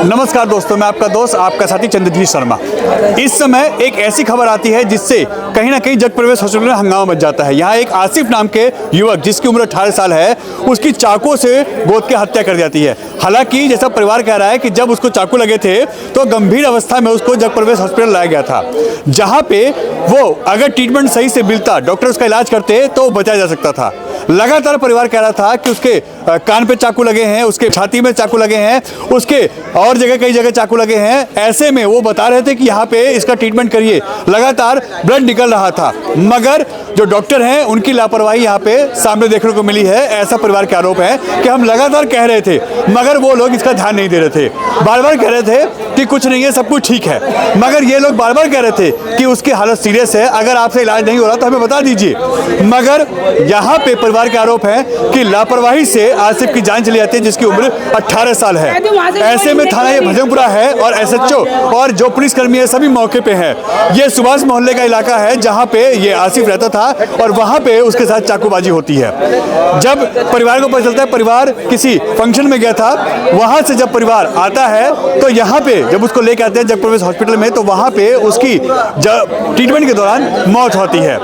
नमस्कार दोस्तों, मैं आपका दोस्त आपका साथी चंद्रजीत शर्मा। इस समय एक ऐसी खबर आती है जिससे कहीं ना कहीं जग प्रवेश हॉस्पिटल में हंगामा मच जाता है। यहाँ एक आसिफ नाम के युवक जिसकी उम्र 18 साल है, उसकी चाकू से गोद के हत्या कर दी जाती है। हालांकि जैसा परिवार कह रहा है कि जब उसको चाकू लगे थे तो गंभीर अवस्था में उसको जग प्रवेश हॉस्पिटल लाया गया था, जहाँ पे वो अगर ट्रीटमेंट सही से मिलता, डॉक्टर उसका इलाज करते तो बचाया जा सकता था। लगातार परिवार कह रहा था कि उसके कान पे चाकू लगे हैं, उसके छाती में चाकू लगे हैं, उसके और जगह कई जगह चाकू लगे हैं। ऐसे में वो बता रहे थे कि यहाँ पे इसका ट्रीटमेंट करिए। लगातार ब्लड निकल रहा था, मगर जो डॉक्टर हैं उनकी लापरवाही यहाँ पे सामने देखने को मिली है। ऐसा परिवार का आरोप है कि हम लगातार कह रहे थे मगर वो लोग इसका ध्यान नहीं दे रहे थे। बार बार कह रहे थे कि कुछ नहीं है, सब कुछ ठीक है, मगर ये लोग बार बार कह रहे थे कि उसकी हालत सीरियस है, अगर आपसे इलाज नहीं हो रहा तो हमें बता दीजिए। मगर यहाँ पे परिवार का आरोप है कि लापरवाही से आसिफ की जान चली जाती है, जिसकी उम्र 18 साल है। ऐसे में थाना ये भजनपुरा है और एसएचओ और जो पुलिसकर्मी है सभी मौके पे है। ये सुभाष मोहल्ले का इलाका है जहाँ पे ये आसिफ रहता था और वहाँ पे उसके साथ चाकूबाजी होती है। जब परिवार को पता चलता है, परिवार किसी फंक्शन में गया था, वहाँ से जब परिवार आता है तो यहाँ पे जब उसको लेके आते हैं जग प्रवेश हॉस्पिटल में, तो वहाँ पे उसकी ट्रीटमेंट के दौरान मौत होती है।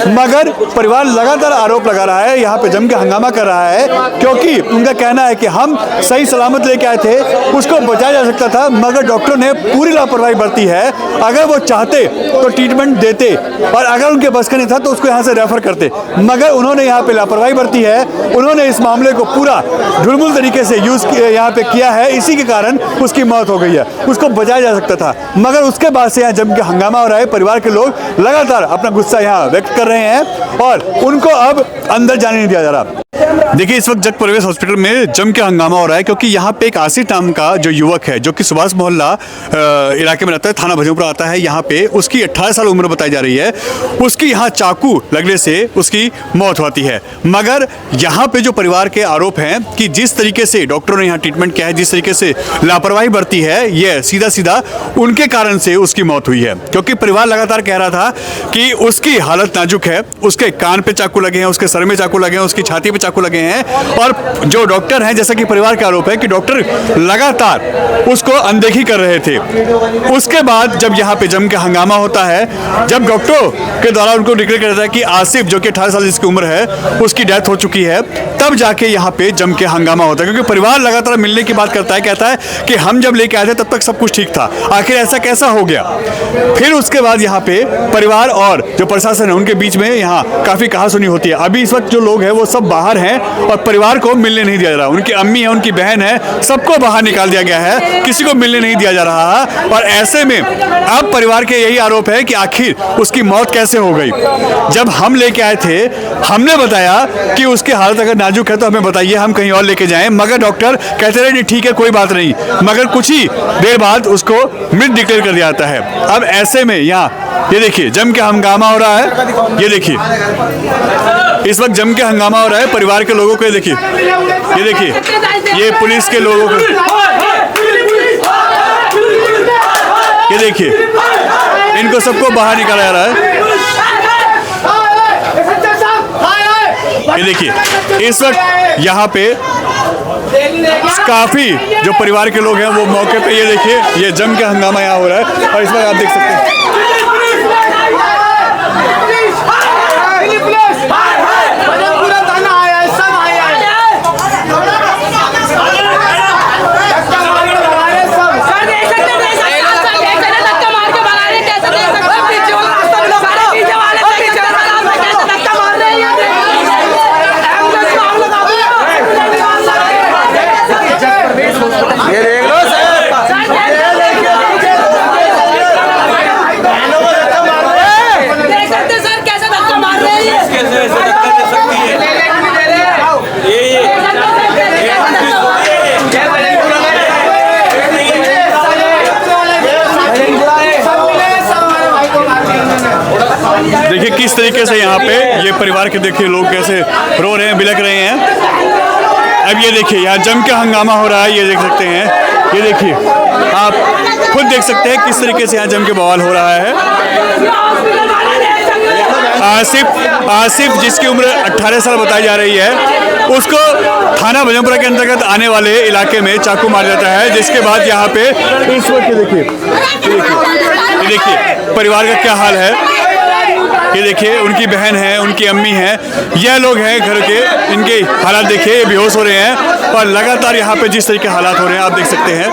मगर परिवार लगातार आरोप लगा रहा है, यहाँ पे जम के हंगामा कर रहा है, क्योंकि उनका कहना है कि हम सही सलामत लेके आए थे, उसको बचाया जा सकता था, मगर डॉक्टरों ने पूरी लापरवाही बरती है। अगर वो चाहते तो ट्रीटमेंट देते और अगर उनके बस का नहीं था तो उसको यहाँ से रेफर करते, मगर उन्होंने यहाँ पे लापरवाही बरती है। उन्होंने इस मामले को पूरा ढुलमुल तरीके से यूज यहाँ पे किया है, इसी के कारण उसकी मौत हो गई है। उसको बचाया जा सकता था, मगर उसके बाद से यहाँ जम के हंगामा हो रहा है। परिवार के लोग लगातार अपना गुस्सा यहाँ व्यक्त कर रहे हैं और उनको अब अंदर जाने नहीं दिया जा रहा। देखिए, इस वक्त जग प्रवेश हॉस्पिटल में जम के हंगामा हो रहा है, क्योंकि यहाँ पे एक आसिफ नाम का जो युवक है, जो कि सुभाष मोहल्ला इलाके में रहता है, थाना भजनपुरा आता है। यहाँ पे उसकी 18 साल उम्र बताई जा रही है। उसकी यहाँ चाकू लगने से उसकी मौत होती है। मगर यहाँ पे जो परिवार के आरोप हैं कि जिस तरीके से डॉक्टरों ने यहाँ ट्रीटमेंट किया है, जिस तरीके से लापरवाही बरती है, ये सीधा सीधा उनके कारण से उसकी मौत हुई है। क्योंकि परिवार लगातार कह रहा था कि उसकी हालत नाजुक है, उसके कान पे चाकू लगे हैं, उसके सर में चाकू लगे हैं, उसकी छाती पे चाकू लगे हैं। और जो डॉक्टर हैं, जैसा कि परिवार का आरोप है कि डॉक्टर लगातार उसको अनदेखी कर रहे थे। उसके बाद जब यहाँ पे जम के हंगामा होता है, जब डॉक्टरों के द्वारा उनको डिक्लेयर किया जाता है कि आसिफ, जो कि 18 साल जिसकी उम्र है, उसकी डेथ हो चुकी है, तब जाके यहाँ पे जम के हंगामा होता है। क्योंकि परिवार लगातार मिलने की बात करता है, कहता है कि हम जब लेके आए थे तब तक सब कुछ ठीक था, आखिर ऐसा कैसा हो गया। फिर उसके बाद यहाँ पे परिवार और जो प्रशासन है उनके बीच में यहाँ काफी कहासुनी होती है। अभी इस वक्त जो लोग हैं वो सब बाहर हैं और परिवार को मिलने नहीं दिया जा रहा। उनकी अम्मी है, उनकी बहन है, सबको बाहर निकाल दिया गया है, किसी को मिलने नहीं दिया जा रहा। और ऐसे में अब परिवार के यही आरोप है कि आखिर उसकी मौत कैसे हो गई। जब हम लेके आए थे, हमने बताया कि उसकी हालत अगर नाजुक है तो हमें बताइए, हम कहीं और लेके जाएं, मगर डॉक्टर कहते रहे नहीं ठीक है, कोई बात नहीं। मगर कुछ ही देर बाद उसको मृत डिक्लेयर कर दिया जाता है। अब ऐसे में यहाँ ये देखिए जम के हंगामा हो रहा है। ये देखिए इस वक्त जम के हंगामा हो रहा है परिवार के लोगों को। ये देखिए ये पुलिस के लोगों को, ये देखिए इनको सबको बाहर निकाला जा रहा है। ये देखिए इस वक्त यहाँ पे काफी जो परिवार के लोग हैं वो मौके पे, ये देखिए ये जम के हंगामा यहाँ हो रहा है। और इस वक्त आप देख सकते हैं किस तरीके से यहाँ पे ये परिवार के देखिए लोग कैसे रो रहे हैं, बिलक रहे हैं। अब ये देखिए यहाँ जम के हंगामा हो रहा है, ये देख सकते हैं। ये देखिए आप खुद देख सकते हैं किस तरीके से यहाँ जम के बवाल हो रहा है। आसिफ जिसकी उम्र 18 साल बताई जा रही है, उसको थाना भजनपुरा के अंतर्गत आने वाले इलाके में चाकू मार जाता है, जिसके बाद यहाँ पे इस वक्त ये देखिए परिवार का क्या हाल है। ये देखिए उनकी बहन है, उनकी अम्मी है, यह लोग हैं घर के, इनके हालात देखिए, ये बेहोश हो रहे हैं और लगातार यहाँ पे जिस तरीके हालात हो रहे हैं आप देख सकते हैं।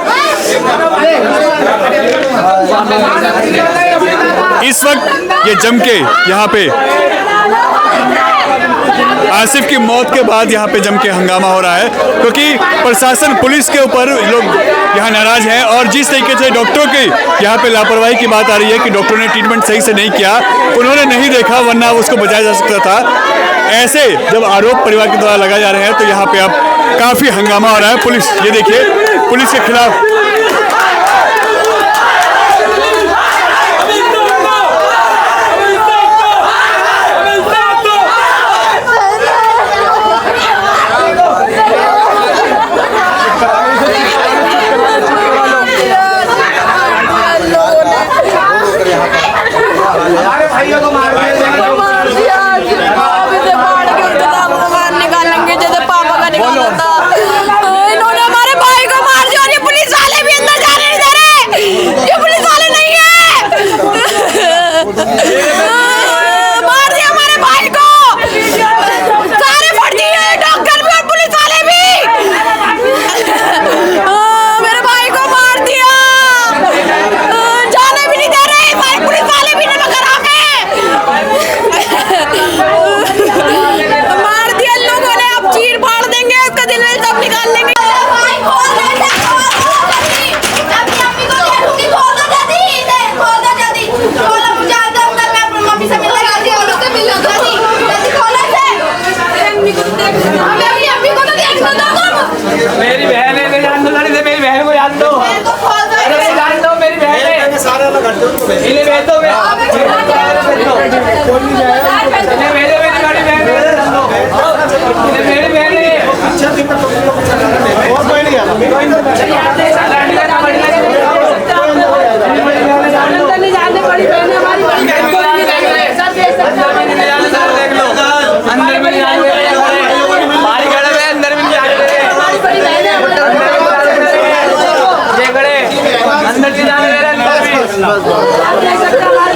इस वक्त ये जम के यहाँ पे आसिफ की मौत के बाद यहाँ पे जम के हंगामा हो रहा है, क्योंकि प्रशासन पुलिस के ऊपर लोग यहाँ नाराज हैं और जिस तरीके से डॉक्टरों की यहाँ पे लापरवाही की बात आ रही है कि डॉक्टरों ने ट्रीटमेंट सही से नहीं किया, उन्होंने नहीं देखा वरना उसको बचाया जा सकता था। ऐसे जब आरोप परिवार के द्वारा लगाए जा रहे हैं तो यहाँ पे अब काफ़ी हंगामा हो रहा है। पुलिस, ये देखिए पुलिस के खिलाफ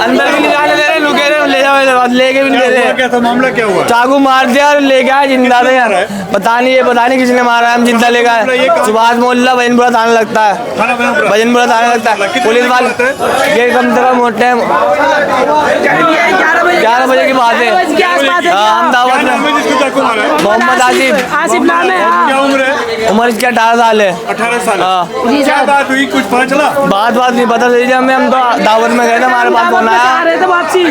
अंदर भी नहीं जाने दे रहे, लुके रहे, ले जाओ, लेके भी नहीं दे रहे। क्या था मामला, क्या हुआ? चाकू मार दिया और ले गया जिंदा थे यार। पता नहीं किसने मारा है, हम जिंदा ले गए। सुभाष मोहल्ला भजनपुरा थाना लगता है, भजनपुरा थाना लगता है। पुलिस वाले ये कम से कम मोटे 11 बजे की बात है। हम दावत में मोहम्मद आसिफ नाम है। क्या उम्र है? उम्र इसकी 18 साल है। 18 साल। क्या बात हुई, कुछ पता चला? बात नहीं पता चली। हम तो दावत में गए थे, हमारे पास फोन आया वापसी।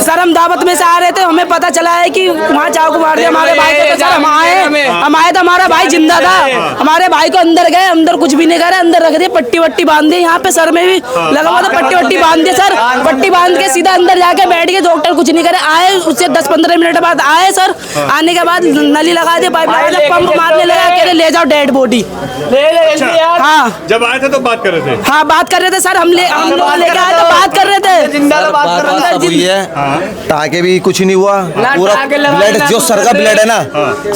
सर हम दावत में से आ रहे थे, हमें पता चला है कि वहाँ चाकू मार दिया हमारे भाई को। सर हम आए तो हमारा भाई जिंदा था। हमारे भाई को अंदर गए, अंदर कुछ भी नहीं करे, अंदर रख दिए, पट्टी वट्टी बांध दी। यहाँ पे सर में भी लगा हुआ था, पट्टी वट्टी बांध दिए सर। पट्टी बांध के सीधा अंदर जाके बैठ गए, डॉक्टर कुछ नहीं करे। आए उससे 10-15 मिनट बाद आए सर। आने के बाद नली लगा दी, पाइप लगा दी, पंप मारने लगा, कह रहे ले जाओ डेड बॉडी। हाँ जब आए थे तो बात कर रहे थे? हाँ बात कर रहे थे सर, हम लोग लेके आए तो बात कर रहे थे। टाके भी कुछ नहीं हुआ, पूरा ब्लड जो सर का ब्लड है ना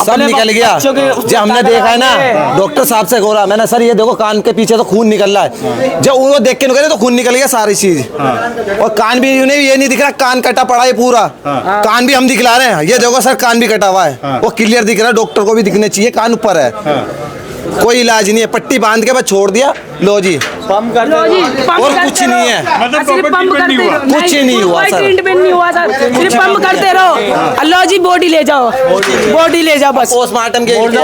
सब निकल गया। जो हमने देखा है ना, डॉक्टर साहब से बोला मैंने, सर ये देखो कान के पीछे तो खून निकल रहा है। जब वो देख के निकले तो खून निकल गया सारी चीज। और कान भी उन्हें ये नहीं दिख रहा, कान कटा पड़ा है पूरा। कान भी हम दिखला रहे हैं, ये देखो सर कान भी कटा हुआ है, वो क्लियर दिख रहा है। डॉक्टर को भी दिखने चाहिए, कान ऊपर है, कोई इलाज नहीं है। पट्टी बांध के बस छोड़ दिया, लो जी पंप कर और कुछ नहीं है, मतलब कुछ नहीं हुआ सर। ट्रीटमेंट नहीं हुआ सर, सिर्फ पंप करते रहो। लो जी बॉडी ले जाओ, बॉडी ले जाओ बस। पोस्टमार्टम के लिए मुर्दा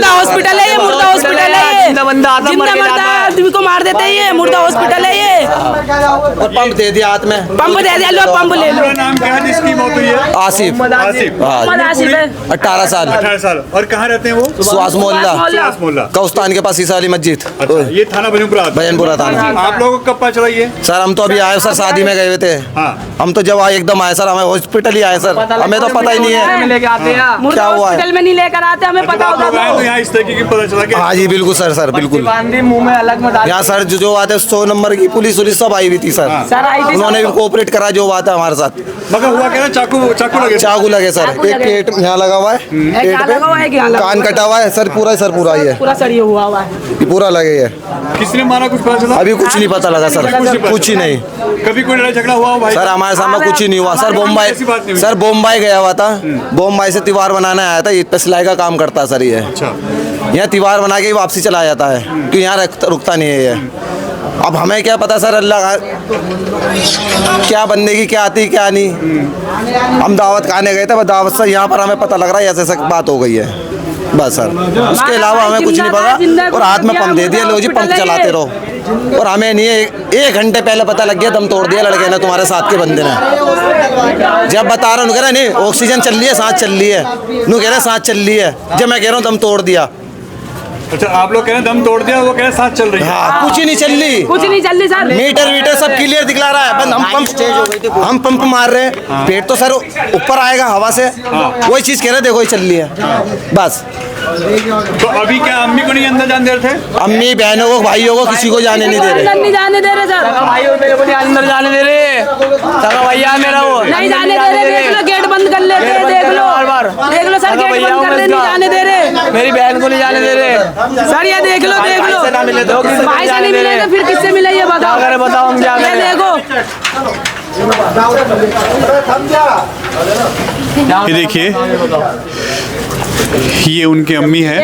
हॉस्पिटल है ये, मुर्दा हॉस्पिटल है ये। जिंदा मरदा आदमी को मार देते हैं ये, मुर्दा हॉस्पिटल है ये। और पंप दे दिया हाथ में, पंप दे दिया, लो पंप ले लो। नाम क्या है जिसकी मौत हुई है? आसिफ। 18 साल। और कहाँ रहते हैं वो? सुभाष मोहल्ला कौस्तान के पास ईसा वाली मस्जिद। अच्छा, ये थाना भजनपुरा थाना। आप लोगों को कब पता चला ये? सर हम तो अभी आए सर, शादी में गए हुए थे। हम तो जब आए एकदम आए सर, हमें हॉस्पिटल ही आए सर, हमें तो पता ही नहीं है क्या हुआ है। हॉस्पिटल में नहीं लेकर आते, हमें पता होता तो यहाँ इस तरीके की पता चला कि हाँ जी बिल्कुल सर, सर बिल्कुल। मुंह में अलग मत यहाँ सर जो आते 100 नंबर की पुलिस सब आई हुई थी सर, उन्होंने भी कोऑपरेट करा जो बात है हमारे साथ। मगर हुआ क्या ना, चाकू लगे सर, एक पेट यहाँ लगा हुआ है, पेट पे कान कटा हुआ है सर, पूरा ही है, पूरा सरिया हुआ है, पूरा लगे है। किसने मारा कुछ पता चला? अभी कुछ नहीं पता लगा सर, कुछ ही नहीं। कभी कोई लड़ाई झगड़ा हुआ भाई? सर हमारे सामने कुछ ही नहीं हुआ सर। बम्बई गया हुआ था, बम्बई से त्योहार बनाने आया था, ईद पे सिलाई का काम करता है सर ये। यहाँ त्योहार बना के ही वापसी चला जाता है, क्योंकि यहाँ रुकता नहीं है ये। अब हमें क्या पता सर, अल्लाह क्या बनने की क्या आती क्या नहीं। हम दावत खाने गए थे, दावत से यहाँ पर हमें पता लग रहा है ऐसे बात हो गई है बस सर, उसके अलावा हमें कुछ नहीं पता। और हाथ में पंप दे दिया, लो जी पंप चलाते रहो। और हमें नहीं एक घंटे पहले पता लग गया, दम तोड़ दिया लड़के ने, तुम्हारे साथ के बंदे ने। जब बता रहा हूँ कह रहा नहीं ऑक्सीजन चल रही है, सांस चल रही है, नू कह रहा सांस चल रही है, जब मैं कह रहा हूँ दम तोड़ दिया। अच्छा, आप लोग कह रहे हैं दम तोड़ दिया, वो कह रहे हैं सांस चल रही है। हाँ, कुछ ही नहीं चल रही, कुछ नहीं चल रही सर, मीटर सब क्लियर दिखला रहा है, बस हम पंप मार रहे हैं, पेट तो सर ऊपर आएगा हवा से, वही चीज कह रहे देखो ये चल रही है बस। तो अभी क्या अम्मी को नहीं अंदर जाने दे रहे थे? अम्मी बहनों को भाइयों को किसी को जाने नहीं दे रहे, नहीं जाने दे रहे सर, भाई मेरे को नहीं अंदर जाने दे रहे, भैया मेरा वो नहीं जाने दे रहे। देख लो गेट बंद कर लेते हैं, देख लो सर, गेट बंद कर ले, नहीं जाने दे रहे। मेरी बहन को नहीं जाने दे रहे सर, ये देख लो भाई से नहीं मिले तो फिर किससे मिले ये बताओ। बताओ हम क्या ये देखो, ये देखिए, ये उनकी अम्मी है,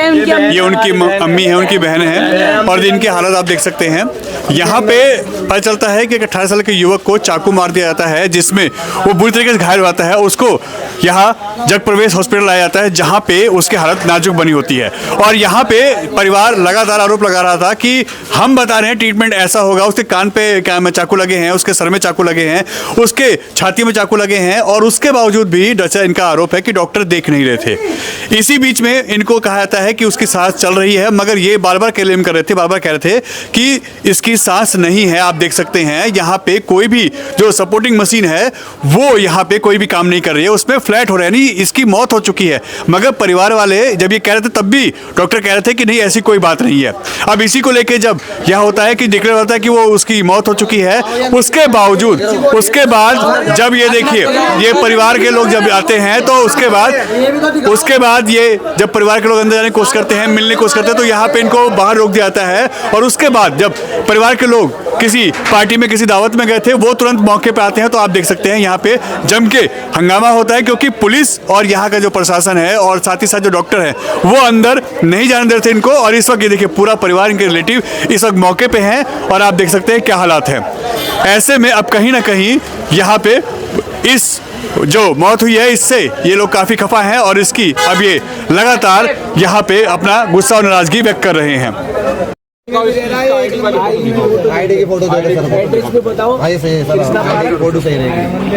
ये उनकी अम्मी है, उनकी बहन है, और इनके हालत आप देख सकते हैं। यहाँ पे पता चलता है कि 18 साल के युवक को चाकू मार दिया जाता है, जिसमें वो बुरी तरीके से घायल होता है। उसको यहाँ जग प्रवेश हॉस्पिटल लाया जाता है, जहाँ पे उसकी हालत नाजुक बनी होती है। और यहाँ पे परिवार लगातार आरोप लगा रहा था कि हम बता रहे हैं ट्रीटमेंट ऐसा होगा, उसके कान पे क्या में चाकू लगे हैं, उसके सर में चाकू लगे हैं, उसके छाती में चाकू लगे हैं, और उसके बावजूद भी इनका आरोप है कि डॉक्टर देख नहीं रहे थे। इसी बीच में इनको कहा जाता है कि उसकी सांस चल रही है, मगर ये बार बार क्लेम कर रहे थे, बार बार कह रहे थे कि इसकी सांस नहीं है। आप देख सकते हैं यहाँ पे कोई भी जो सपोर्टिंग मशीन है वो यहाँ पे कोई भी काम नहीं कर रही है, उसमें फ्लैट हो रहा है, नहीं इसकी मौत हो चुकी है। मगर परिवार वाले जब ये कह रहे थे तब भी डॉक्टर कह रहे थे कि नहीं ऐसी कोई बात नहीं है। अब इसी को लेके जब यह होता है कि डिक्लेयर होता है कि वो उसकी मौत हो चुकी है, उसके बावजूद उसके बाद जब ये देखिए ये परिवार के लोग जब आते हैं तो उसके बाद ये जब परिवार के लोग अंदर जाने की कोशिश करते हैं, मिलने की कोशिश करते हैं, तो यहाँ पे इनको बाहर रोक दिया जाता है। और उसके बाद जब परिवार के लोग किसी पार्टी में किसी दावत में गए थे, वो तुरंत मौके पे आते हैं। तो आप देख सकते हैं यहाँ पे जम के हंगामा होता है, क्योंकि पुलिस और यहाँ का जो प्रशासन है और साथ ही साथ जो डॉक्टर है वो अंदर नहीं जाने दे रहे थे इनको। और इस वक्त ये देखिए पूरा परिवार, इनके रिलेटिव इस वक्त मौके पे हैं, और आप देख सकते हैं क्या हालात है। ऐसे में अब कहीं ना कहीं यहाँ पे इस जो मौत हुई है इससे ये लोग काफ़ी खफा हैं, और इसकी अब ये लगातार यहाँ पे अपना गुस्सा और नाराजगी व्यक्त कर रहे हैं। आईडी की फोटो दे सर, एड्रेस भी बताओ। हाँ ये सही है सर, आईडी की फोटो सही रहेगी।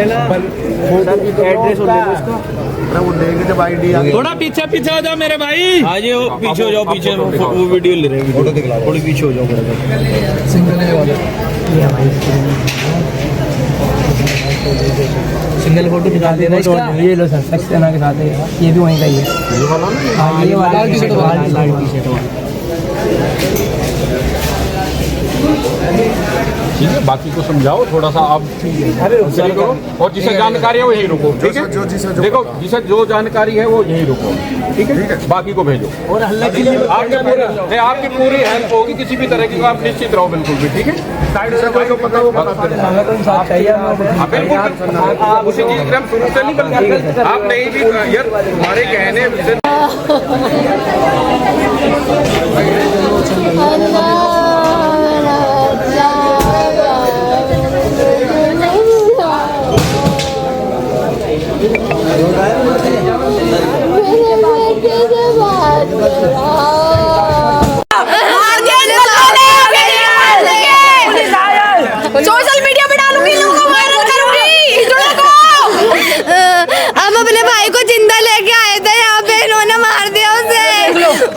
एड्रेस और उसका वो देंगे जब आईडी थोड़ा पीछे हो जाओ मेरे भाई, आ जाओ पीछे हो जाओ, पीछे वो वीडियो ले रहे हैं, फोटो दिखला थोड़ी पीछे हो जाओ सिंगल फोटो निकाल देना इसका। ये लो सर, सक्सेना के साथ है, ये भी वहीं का ही है। हाँ ये वाला टी शर्ट वाला ठीक है, बाकी को समझाओ थोड़ा सा आप, करो, और जिसे जानकारी है वो यही रुको, ठीक है। देखो जिसे जो जानकारी है वो यही रुको, ठीक है, बाकी को भेजो। और हल्ला के लिए आपकी पूरी हेल्प होगी, किसी भी तरह की आप निश्चित रहो, बिल्कुल भी, ठीक है। साइड से कोई को पता होगा बिल्कुल, उसी चीज के हम शुरू से नहीं बनते, आप नहीं भी यार हमारे कहने